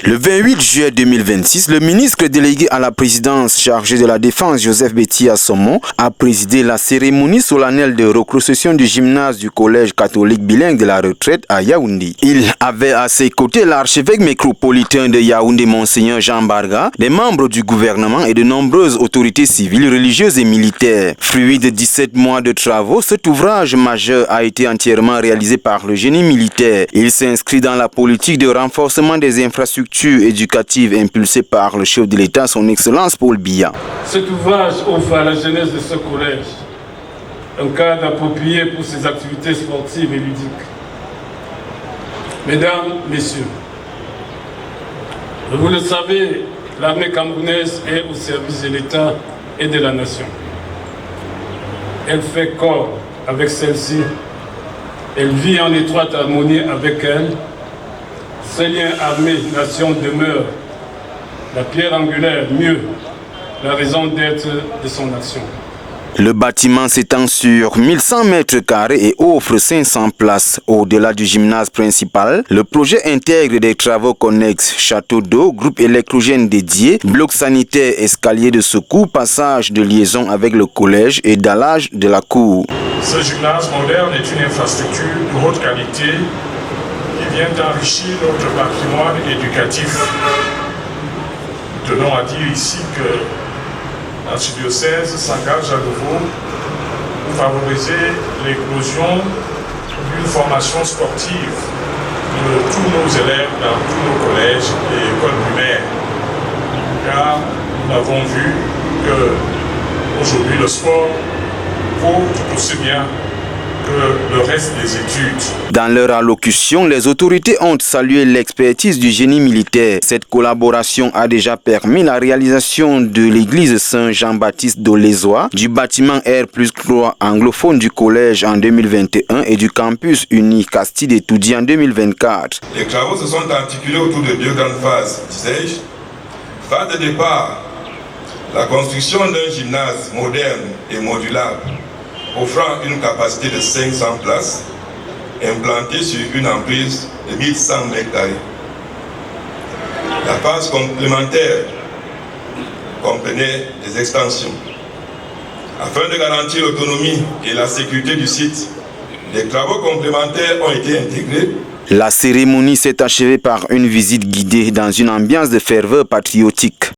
Le 28 juillet 2026, le ministre délégué à la présidence chargé de la défense, Joseph Betty Assommo, a présidé la cérémonie solennelle de reconstruction du gymnase du collège catholique bilingue de la retraite à Yaoundé. Il avait à ses côtés l'archevêque métropolitain de Yaoundé, Monseigneur Jean Barga, des membres du gouvernement et de nombreuses autorités civiles, religieuses et militaires. Fruit de 17 mois de travaux, cet ouvrage majeur a été entièrement réalisé par le génie militaire. Il s'inscrit dans la politique de renforcement des infrastructures éducative impulsée par le chef de l'État, son Excellence Paul Biya. Cet ouvrage offre à la jeunesse de ce collège un cadre approprié pour ses activités sportives et ludiques. Mesdames, Messieurs, vous le savez, l'armée camerounaise est au service de l'État et de la nation. Elle fait corps avec celle-ci, elle vit en étroite harmonie avec elle. Ces liens armée-nation demeurent la pierre angulaire, mieux, la raison d'être de son action. Le bâtiment s'étend sur 1100 mètres carrés et offre 500 places. Au-delà du gymnase principal, le projet intègre des travaux connexes, château d'eau, groupe électrogène dédié, bloc sanitaire, escalier de secours, passage de liaison avec le collège et dallage de la cour. Ce gymnase moderne est une infrastructure de haute qualité qui vient enrichir notre patrimoine éducatif. Nous tenons à dire ici que l'archidiocèse s'engage à nouveau pour favoriser l'éclosion d'une formation sportive de tous nos élèves dans tous nos collèges et écoles primaires. Car nous avons vu que aujourd'hui le sport vaut tout aussi bien que le reste des études. Dans leur allocution, les autorités ont salué l'expertise du génie militaire. Cette collaboration a déjà permis la réalisation de l'église Saint-Jean-Baptiste d'Olézoa, du bâtiment R+3 anglophone du collège en 2021 et du campus uni Castille Toudi en 2024. Les travaux se sont articulés autour de deux grandes phases, disais-je. Phase de départ, la construction d'un gymnase moderne et modulable offrant une capacité de 500 places, implantée sur une emprise de 1100 mètres carrés. La phase complémentaire comprenait des extensions. Afin de garantir l'autonomie et la sécurité du site, des travaux complémentaires ont été intégrés. La cérémonie s'est achevée par une visite guidée dans une ambiance de ferveur patriotique.